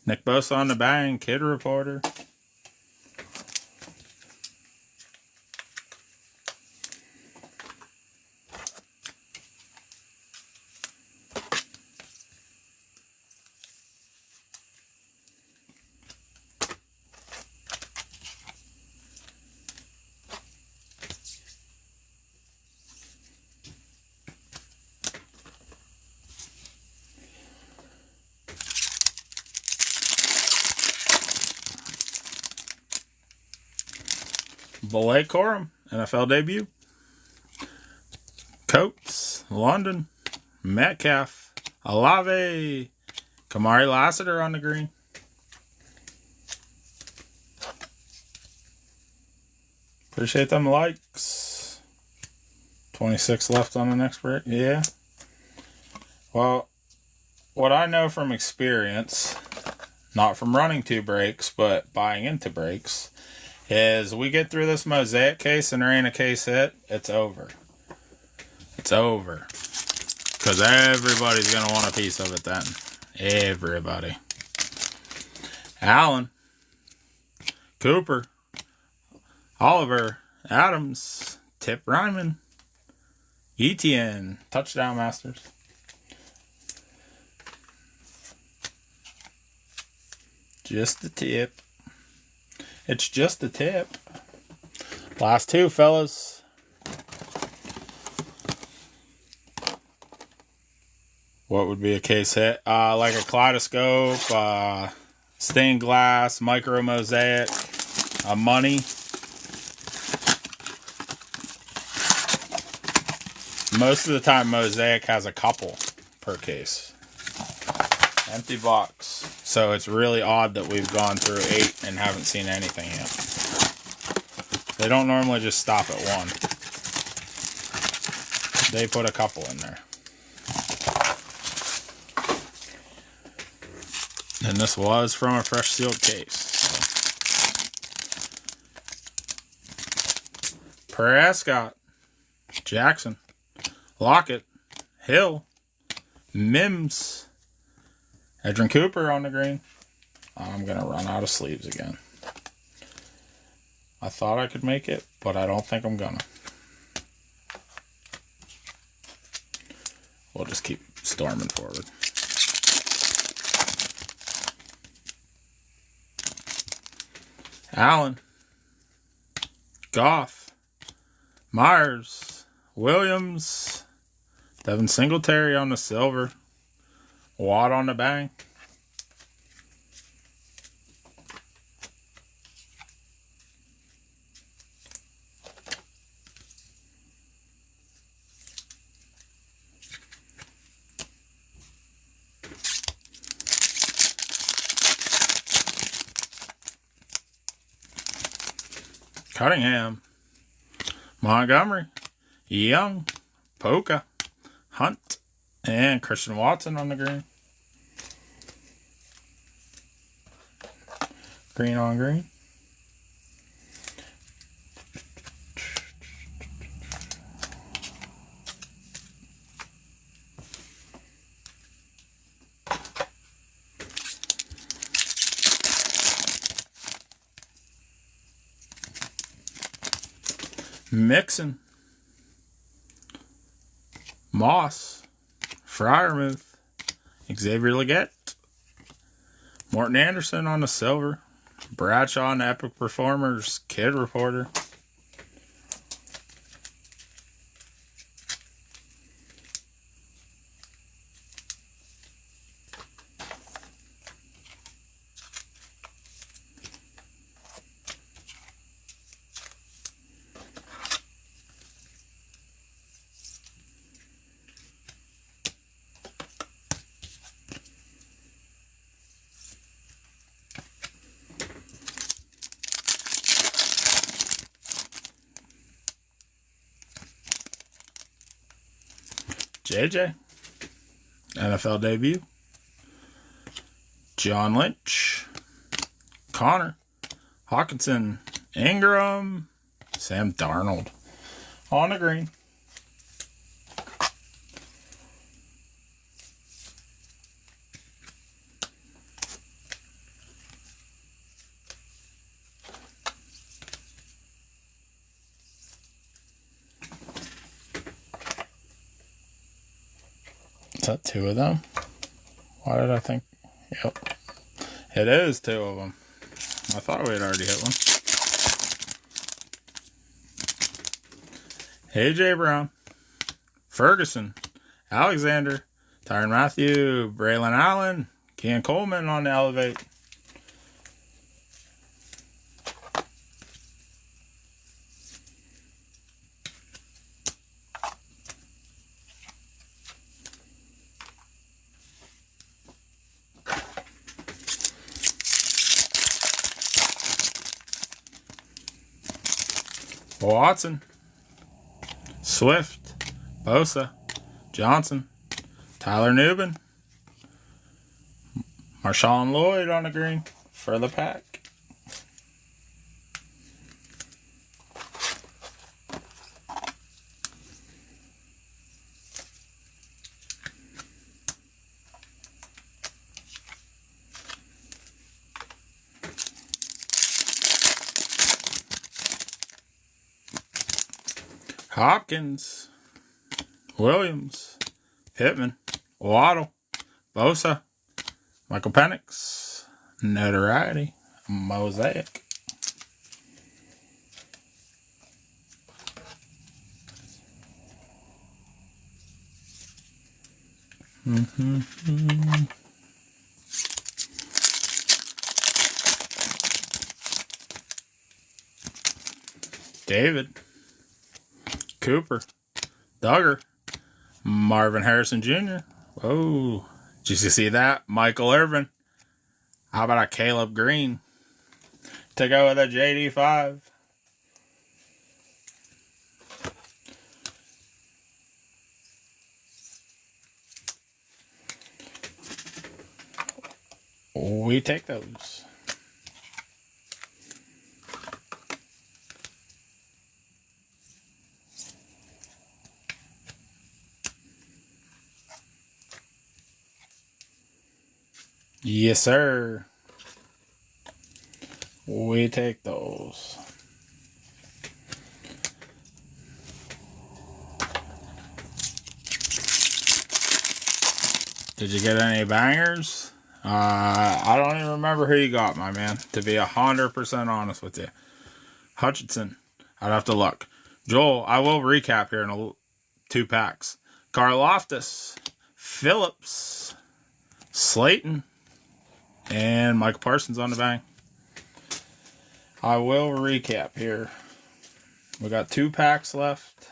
Nick Bosa on the bang, Kid Reporter. Blake Corum, NFL debut. Coates, London, Metcalf, Olave, Kamari Lassiter on the green. Appreciate them likes. 26 left on the next break. Yeah. Well, what I know from experience, not from running 2 breaks, but buying into breaks, is we get through this mosaic case and there ain't a case hit, it's over. It's over. Because everybody's going to want a piece of it then. Everybody. Allen. Cooper. Oliver. Adams. Tip Ryman. Etienne. Touchdown Masters. Just the tip. It's just a tip. Last 2, fellas. What would be a case hit? Like a kaleidoscope, stained glass, micro mosaic, a money. Most of the time, mosaic has a couple per case. Empty box. So it's really odd that we've gone through 8 and haven't seen anything yet. They don't normally just stop at 1. They put a couple in there. And this was from a fresh sealed case. So. Prescott, Jackson, Lockett, Hill, Mims, Edrin Cooper on the green. I'm going to run out of sleeves again. I thought I could make it, but I don't think I'm going to. We'll just keep storming forward. Allen, Goff, Myers, Williams, Devin Singletary on the silver, Watt on the bang. Cunningham, Montgomery, Young, Polka, Hunt, and Christian Watson on the green. Green on green. Mixon, Moss, Freiermuth, Xavier Legette, Morton Anderson on the silver, Bradshaw and Epic Performers, Kid Reporter. JJ, NFL debut. John Lynch, Connor, Hawkinson, Ingram, Sam Darnold on the green. Is that 2 of them? Why did I think? Yep. It is 2 of them. I thought we had already hit one. A.J. Brown, Ferguson, Alexander, Tyrann Mathieu, Braylon Allen, Ken Coleman on the Elevate. Watson, Swift, Bosa, Johnson, Tyler Newbin, Marshawn Lloyd on the green for the pack. Hopkins, Williams, Pittman, Waddle, Bosa, Michael Penix, Notoriety, Mosaic. David, Cooper, Duggar, Marvin Harrison Jr. Oh, did you see that? Michael Irvin. How about a Caleb Green to go with a JD5? We take those. Yes, sir. We take those. Did you get any bangers? I don't even remember who you got, my man, to be 100% honest with you. Hutchinson, I'd have to look. Joel, I will recap here in 2 packs. Karlaftis, Phillips, Slayton, and Michael Parsons on the bang. I will recap here. We got 2 packs left.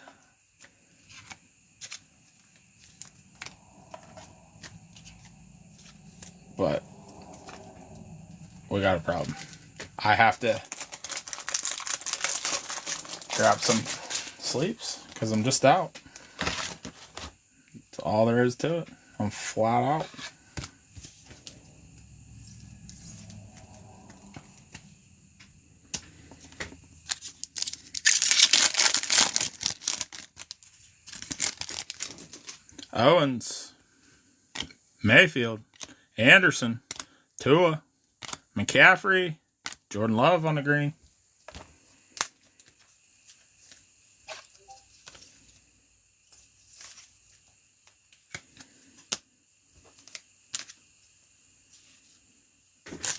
But we got a problem. I have to grab some sleeps because I'm just out. That's all there is to it. I'm flat out. Owens, Mayfield, Anderson, Tua, McCaffrey, Jordan Love on the green.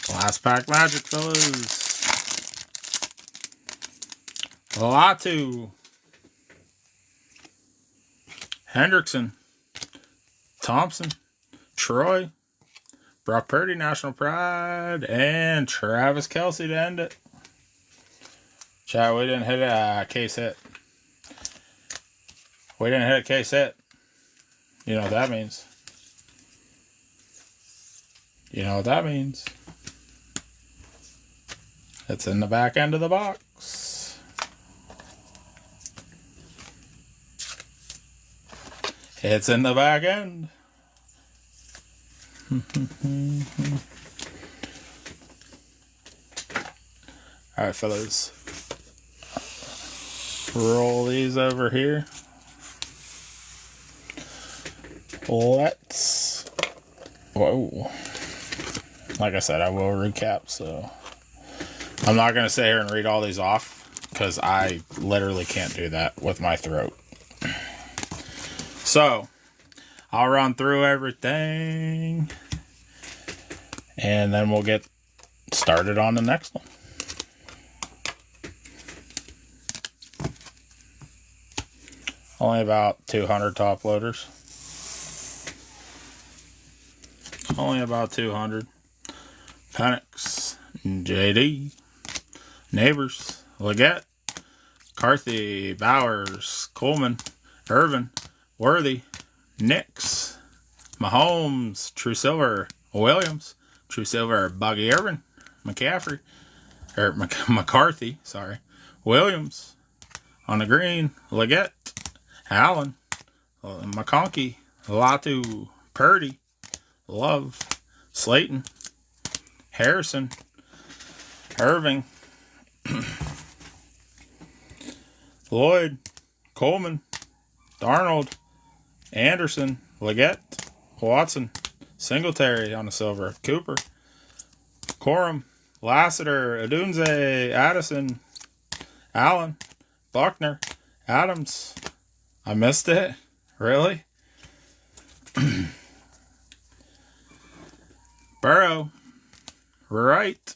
Last pack magic, fellas. Latu, Hendrickson, Thompson, Troy, Brock Purdy, National Pride, and Travis Kelce to end it. Chat, we didn't hit a case hit. We didn't hit a case hit. You know what that means. You know what that means. It's in the back end of the box. It's in the back end. All right, fellas. roll these over here. Let's... Whoa. Like I said, I will recap, so... I'm not going to sit here and read all these off, because I literally can't do that with my throat. So, I'll run through everything, and then we'll get started on the next one. Only about 200 top loaders. Only about 200. Penix, JD, Neighbors, Leggett, Carthy, Bowers, Coleman, Irvin, Worthy, Nix, Mahomes, True Silver, Williams, True Silver, Buggy Irvin, McCaffrey, or McCarthy, sorry, Williams, on the green, Leggett, Allen, McConkey, Latu, Purdy, Love, Slayton, Harrison, Irving, Lloyd, Coleman, Darnold, Anderson, Leggett, Watson, Singletary on the silver, Cooper, Corum, Lassiter, Adunze, Addison, Allen, Buckner, Adams. I missed it? Really? Burrow, right.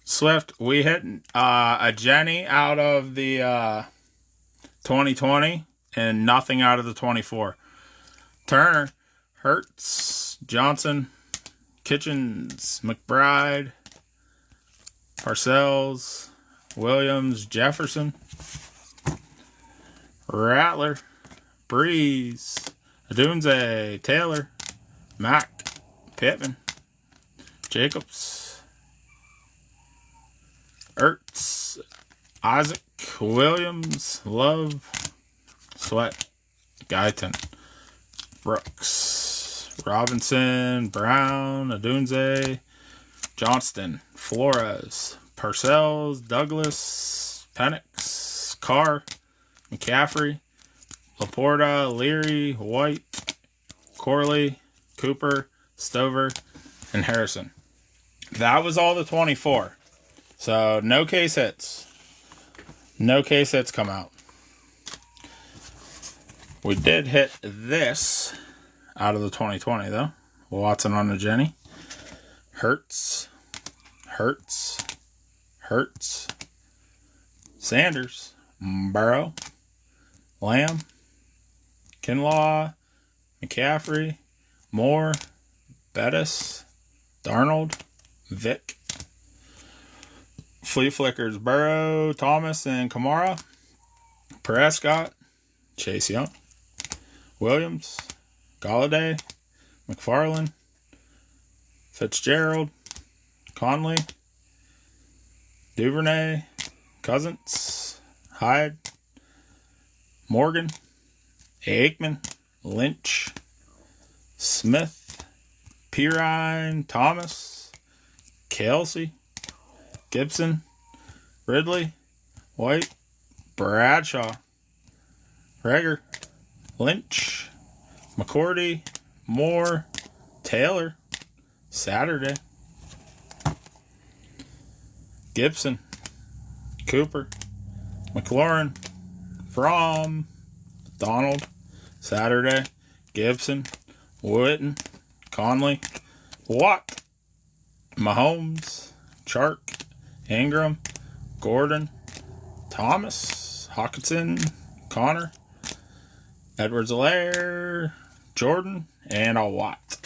Swift, we hit a Jenny out of the 2020 and nothing out of the 24. Turner, Hertz, Johnson, Kitchens, McBride, Parcells, Williams, Jefferson, Rattler, Breeze, Adunze, Taylor, Mack, Pittman, Jacobs, Ertz, Isaac, Williams, Love, Sweat, Guyton, Brooks, Robinson, Brown, Adunze, Johnston, Flores, Parcells, Douglas, Penix, Carr, McCaffrey, Laporta, Leary, White, Corley, Cooper, Stover, and Harrison. That was all the 24. So, no case hits. No case hits come out. We did hit this out of the 2020, though. Watson on the Jenny. Hertz. Sanders. Burrow. Lamb. Kinlaw. McCaffrey. Moore. Bettis. Darnold. Vick. Flea Flickers, Burrow, Thomas, and Kamara. Prescott, Chase Young, Williams, Galladay, McFarland, Fitzgerald, Conley, Duvernay, Cousins, Hyde, Morgan, Aikman, Lynch, Smith, Pirine, Thomas, Kelsey, Gibson, Ridley, White, Bradshaw, Rager, Lynch, McCourty, Moore, Taylor, Saturday, Gibson, Cooper, McLaurin, Fromm, Donald, Saturday, Gibson, Witten, Conley, Watt, Mahomes, Chark, Ingram, Gordon, Thomas, Hawkinson, Connor, Edwards-Helaire, Jordan, and a Watt.